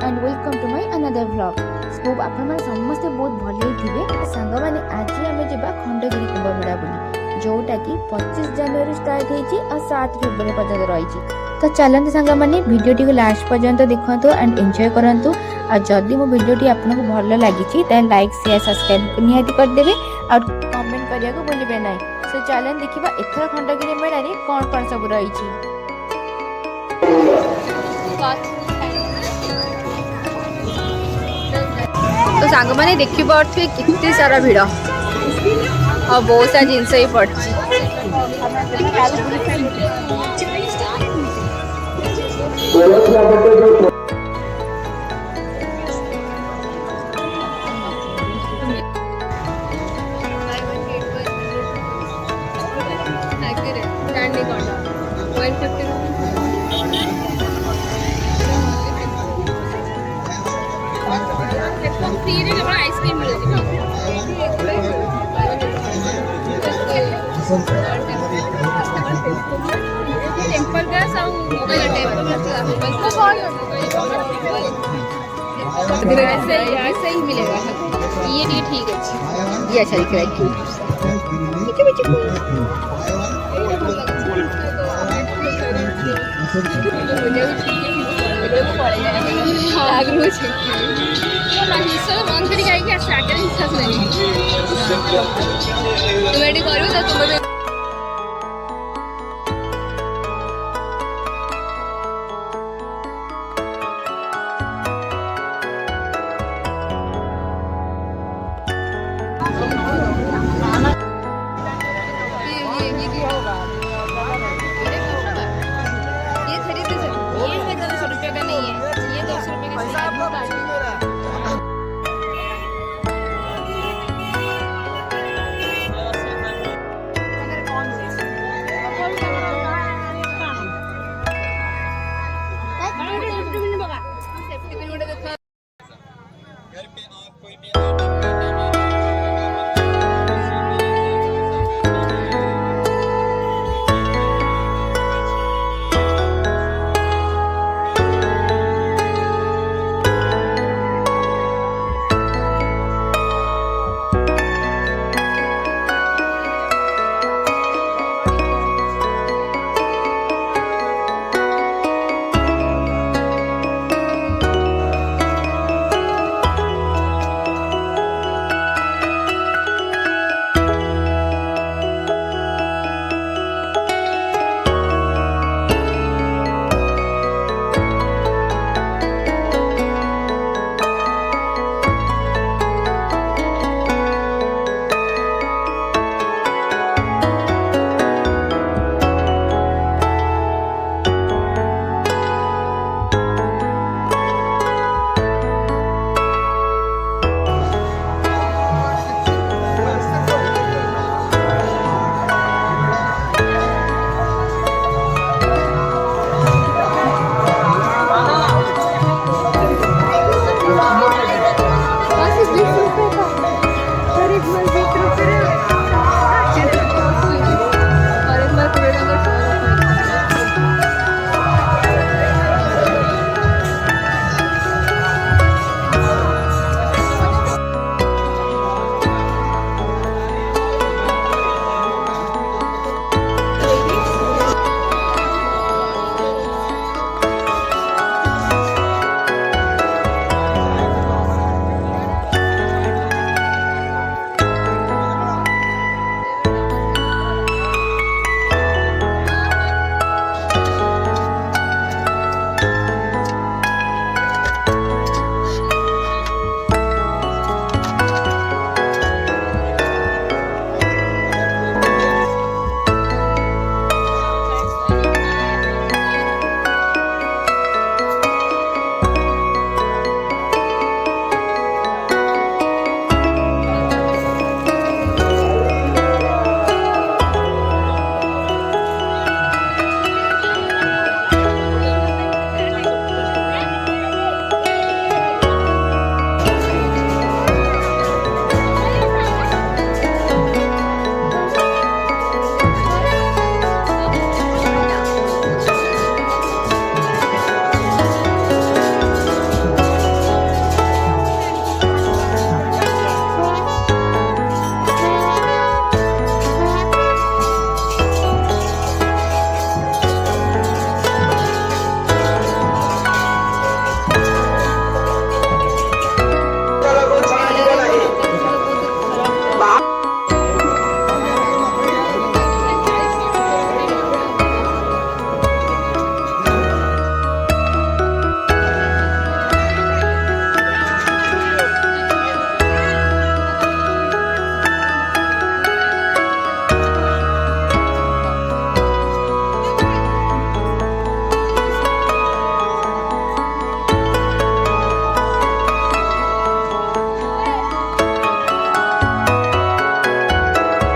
End welcome to my another vlog. So आपण मैंने समस्ते बहुत भले थे सांग मैंने आज आम जा खंडगिरी कुंभ मेला बुली जोटा कि 25 जनवरी स्टार्ट होती और 7 फेब्रुआरी पर्यटन रही। तो चलते सांग मैंने वीडियो को लास्ट पर्यंत देखते एंड एंजॉय करूँ। और जदि मो वीडियो आपको भल लगी लाइक शेयर सब्सक्राइब निहाती करदे और कमेंट करने को भूलें ना। सो चलें देखा एथर खंडगिरी मेला कौन कौन सब रही। तो सांग मैंने देखी पारे कितने सारा भिड़ और बहुत सारा जिनस ही पड़ी। आइसक्रीम टेम्पर ग्लास ऐसे ही मिलेगा। ये ठीक है, ये अच्छा दिख रहा है। तुम